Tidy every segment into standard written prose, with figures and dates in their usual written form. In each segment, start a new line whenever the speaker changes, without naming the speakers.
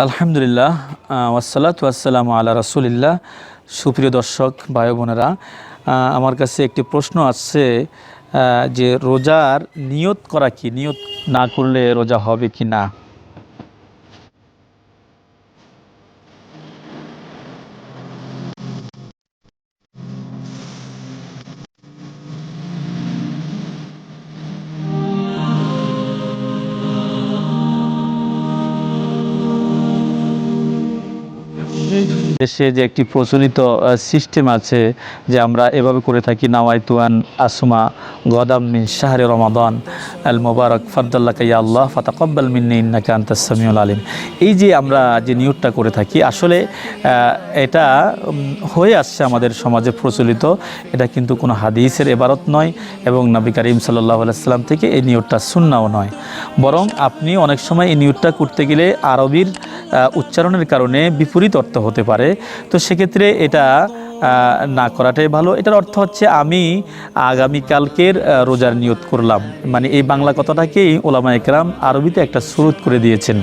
আলহামদুলিল্লাহ, ওয়াসসালাতু ওয়াসসালামু আলা রাসূলিল্লাহ। সুপ্রিয় দর্শক ভাই বোনেরা, আমার কাছে একটি প্রশ্ন আসছে যে রোজার নিয়ত করা কি, নিয়ত না করলে রোজা হবে কি না। দেশে যে একটি প্রচলিত সিস্টেম আছে যে আমরা এভাবে করে থাকি, নাওয়াইতুয়ান আসমা গদাম মিন শাহরে রমাদান আল মোবারক ফাদ্দাল্লাকা ইয়া আল্লাহ ফাতাকাব্বাল মিন্নি ইন্নাকা আনতাস সামিউল আলিম। এই যে আমরা যে নিয়তটা করে থাকি, আসলে এটা হয়ে আসছে আমাদের সমাজে প্রচলিত। এটা কিন্তু কোনো হাদিসের ইবারত নয় এবং নবী করিম সাল্লাল্লাহু আলাইহি সাল্লাম থেকে এই নিয়তটা সুন্নাও নয়। বরং আপনি অনেক সময় এই নিয়তটা করতে গেলে আরবির উচ্চারণের কারণে বিপরীত অর্থ হতে পারে। তো সেক্ষেত্রে এটা না করাটাই ভালো। এটার অর্থ হচ্ছে আমি আগামীকালকের রোজার নিয়ত করলাম, মানে এই বাংলা কথাটাকেই ওলামা একরাম আরবিতে একটা সুরুত করে দিয়েছেন,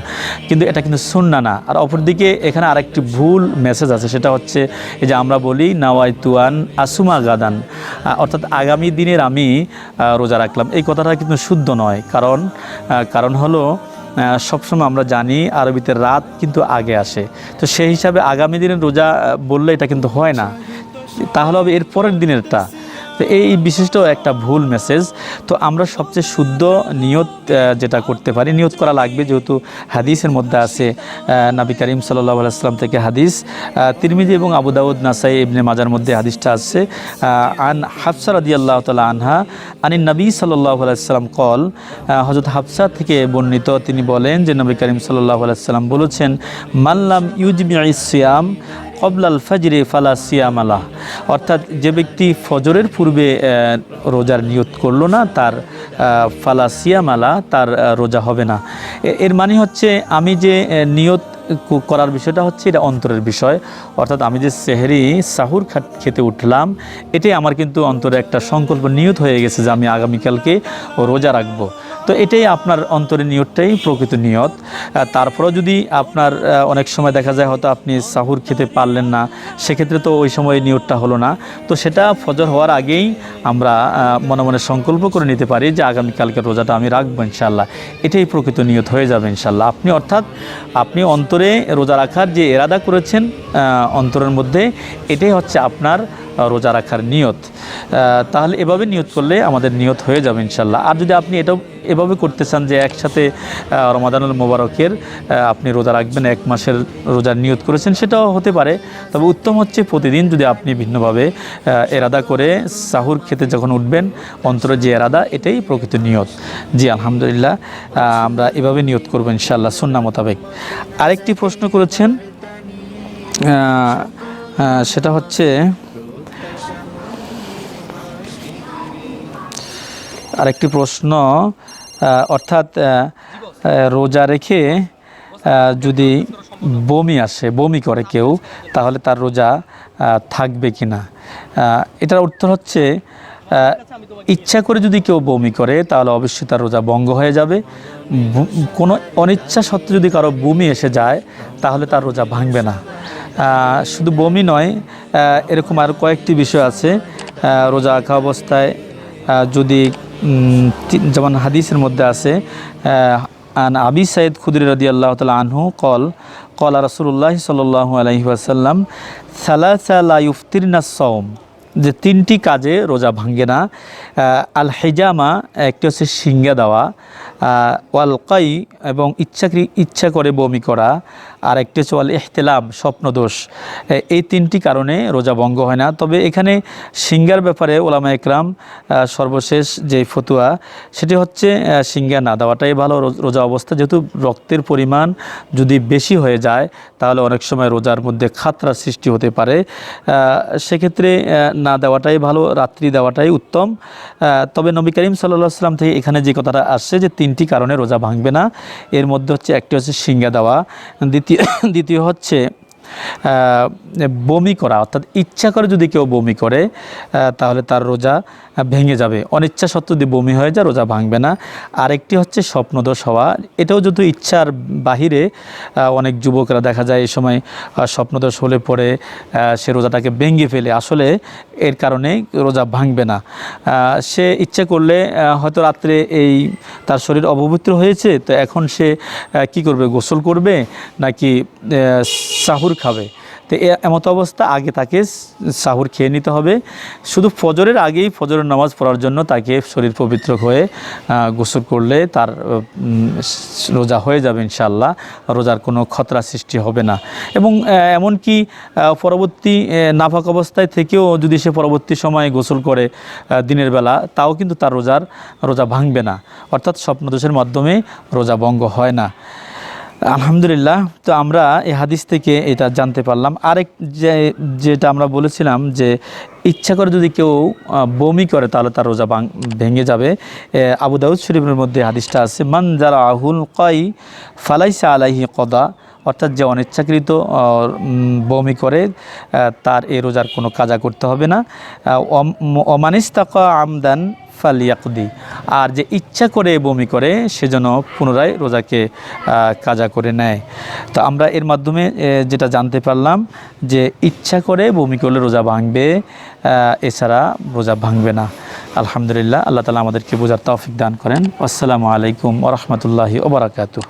কিন্তু এটা কিন্তু সুন্নাহ না। আর অপরদিকে এখানে আরেকটি ভুল মেসেজ আছে, সেটা হচ্ছে এই যে আমরা বলি নাওয়াইতুয়ান আসুমা গাদান, অর্থাৎ আগামী দিনের আমি রোজা রাখলাম। এই কথাটা কিন্তু শুদ্ধ নয়। কারণ হলো সবসময় আমরা জানি আরবিতে রাত কিন্তু আগে আসে, তো সেই হিসাবে আগামী দিনের রোজা বললে এটা কিন্তু হয় না, তাহলে হবে এর পরের দিনেরটা। তো এই বিশিষ্ট একটা ভুল মেসেজ। তো আমরা সবচেয়ে শুদ্ধ নিয়ত যেটা করতে পারি, নিয়ত করা লাগবে, যেহেতু হাদিসের মধ্যে আছে নবী করিম সাল্লাল্লাহু আলাইহি ওয়াসাল্লাম থেকে হাদিস, তিরমিজি এবং আবু দাউদ, নাসাই, ইবনে মাজার মধ্যে হাদিসটা আছে। আন হাফসা রাদিয়াল্লাহু তাআলা আনহা আনিন নবী সাল্লাল্লাহু আলাইহি ওয়াসাল্লাম কল, হযরত হাফসা থেকে বর্ণিত, তিনি বলেন যে নবী করিম সাল্লাল্লাহু আলাইহি ওয়াসাল্লাম বলেছেন, মাল্লাম ইউজমিউস সিয়াম কবলাল ফজরে ফালা সিয়াম আলাহ, অর্থাৎ যে ব্যক্তি ফজরের পূর্বে রোজার নিয়ত করলো না, তার ফালা সিয়াম আলাহ, তার রোজা হবে না। এর মানে হচ্ছে আমি যে নিয়ত করার বিষয়টা হচ্ছে এটা অন্তরের বিষয়, অর্থাৎ আমি যে সেহরি সাহুর খেতে উঠলাম, এটাই আমার কিন্তু অন্তরে একটা সংকল্প নিয়ত হয়ে গেছে যে আমি আগামীকালকে রোজা রাখবো। তো এটাই আপনার অন্তরের নিয়তটাই প্রকৃত নিয়ত। তারপরেও যদি আপনার অনেক সময় দেখা যায় হয়তো আপনি সাহুর খেতে পারলেন না, সেক্ষেত্রে তো ওই সময় নিয়তটা হলো না, তো সেটা ফজর হওয়ার আগেই আমরা মনে মনে সংকল্প করে নিতে পারি যে আগামীকালকে রোজাটা আমি রাখবো ইনশাআল্লাহ। এটাই প্রকৃত নিয়ত হয়ে যাবে ইনশাআল্লাহ। আপনি অন্তরে রোজা রাখার যে এরাদা করেছেন অন্তরের মধ্যে, এটাই হচ্ছে আপনার রোজা রাখার নিয়ত। তাহলে এভাবে নিয়ত করলে আমাদের নিয়ত হয়ে যাবে ইনশাল্লাহ। আর যদি আপনি এভাবে করতে চান যে একসাথে রমাদানুল মোবারকের আপনি রোজা রাখবেন, এক মাসের রোজার নিয়ত করেছেন, সেটাও হতে পারে। তবে উত্তম হচ্ছে প্রতিদিন যদি আপনি ভিন্নভাবে এরাদা করে সাহুর খেতে যখন উঠবেন, অন্তরে যে এরাদা, এটাই প্রকৃত নিয়ত। জি আলহামদুলিল্লাহ, আমরা এভাবে নিয়ত করবো ইনশাআল্লাহ সুন্নাহ মোতাবেক। আরেকটি প্রশ্ন করেছেন, সেটা হচ্ছে আরেকটি প্রশ্ন, অর্থাৎ রোজা রেখে যদি বমি করে কেউ, তাহলে তার রোজা থাকবে কি না। এটার উত্তর হচ্ছে ইচ্ছা করে যদি কেউ বমি করে তাহলে অবশ্যই তার রোজা ভঙ্গ হয়ে যাবে। কোনো অনিচ্ছা সত্ত্বে যদি কারো বমি এসে যায় তাহলে তার রোজা ভাঙবে না। শুধু বমি নয়, এরকম আরও কয়েকটি বিষয় আছে। রোজা রাখা অবস্থায় যদি যেমন হাদিসের মধ্যে আছে, আবি সাইদ খুদরি রাদিয়াল্লাহু তাআলা আনহু কলা রাসূলুল্লাহ সাল্লাল্লাহু আলাইহি ওয়াসাল্লাম সালাসা লা ইফতিরনা সাওম, যে তিনটি কাজে রোজা ভাঙ্গে না। আল হিজামা, একটি হচ্ছে সিঙ্গা দেওয়া, ওয়াল কাই, এবং ইচ্ছা করে বমি করা, আর একটি হচ্ছে ওয়াল ইহতিলাম, স্বপ্নদোষ। এই তিনটি কারণে রোজা ভঙ্গ হয় না। তবে এখানে সিঙ্গার ব্যাপারে ওলামা একরাম সর্বশেষ যে ফতুয়া, সেটি হচ্ছে সিঙ্গা না দেওয়াটাই ভালো রোজা অবস্থা, যেহেতু রক্তের পরিমাণ যদি বেশি হয়ে যায় তাহলে অনেক সময় রোজার মধ্যে খাতরার সৃষ্টি হতে পারে। সেক্ষেত্রে না দেওয়াটাই ভালো, রাত্রি দেওয়াটাই উত্তম। তবে নবী করিম সাল্লাল্লাহু আলাইহি ওয়াসাল্লাম থেকে এখানে যে কথাটা আসছে যে তিনটি কারণে রোজা ভাঙবে না, এর মধ্যে হচ্ছে একটি হচ্ছে সিঙ্গা দেওয়া, দ্বিতীয় হচ্ছে বমি করা, অর্থাৎ ইচ্ছা করে যদি কেউ বমি করে তাহলে তার রোজা ভেঙে যাবে। অনিচ্ছা সত্ত্বেও যদি বমি হয়ে যায় রোজা ভাঙবে না। আরেকটি হচ্ছে স্বপ্নদোষ হওয়া, এটাও যদি ইচ্ছার বাহিরে, অনেক যুবকরা দেখা যায় এই সময় স্বপ্নদোষ হলে পরে সে রোজাটাকে ভেঙে ফেলে, আসলে এর কারণে রোজা ভাঙবে না। সে ইচ্ছা করলে হয়তো রাত্রে তার শরীর অপবিত্র হয়েছে, তো এখন সে কি করবে, গোসল করবে নাকি সাহুর খাবে? তো এমতো অবস্থা আগে তাকে সাহুর খেয়ে নিতে হবে। শুধু ফজরের আগেই ফজরের নামাজ পড়ার জন্য তাকে শরীর পবিত্র হয়ে গোসল করলে তার রোজা হয়ে যাবে ইনশাআল্লাহ, রোজার কোনো খতরা সৃষ্টি হবে না। এবং এমনকি পরবর্তী নাফাক অবস্থায় থেকেও যদি সে পরবর্তী সময়ে গোসল করে দিনের বেলা, তাও কিন্তু তার রোজা ভাঙবে না, অর্থাৎ স্বপ্নদোষের মাধ্যমে রোজা ভঙ্গ হয় না। আলহামদুলিল্লাহ। তো আমরা এই হাদিস থেকে এটা জানতে পারলাম। আরেক যেটা আমরা বলেছিলাম যে ইচ্ছা করে যদি কেউ বমি করে তাহলে তার রোজা ভেঙে যাবে। আবু দাউদ শরীফের মধ্যে হাদিসটা আছে, মান যারা আহুল কাই ফালাইসা আলাইহি কদা, অর্থাৎ যে অনিচ্ছাকৃত বমি করে তার এই রোজার কোনো কাজা করতে হবে না। অমানিস্তাকা আমদান ফালিয়াকদি, আর যে ইচ্ছা করে বমি করে সেজন্য পুনরায় রোজাকে কাজা করে নেয়। তো আমরা এর মাধ্যমে যেটা জানতে পারলাম যে ইচ্ছা করে বমি করলে রোজা ভাঙবে, এছাড়া রোজা ভাঙবে না। আলহামদুলিল্লাহ, আল্লাহ তাআলা আমাদেরকে বোঝার তৌফিক দান করেন। আসসালামু আলাইকুম ওয়া রাহমাতুল্লাহি ওয়া বারাকাতুহু।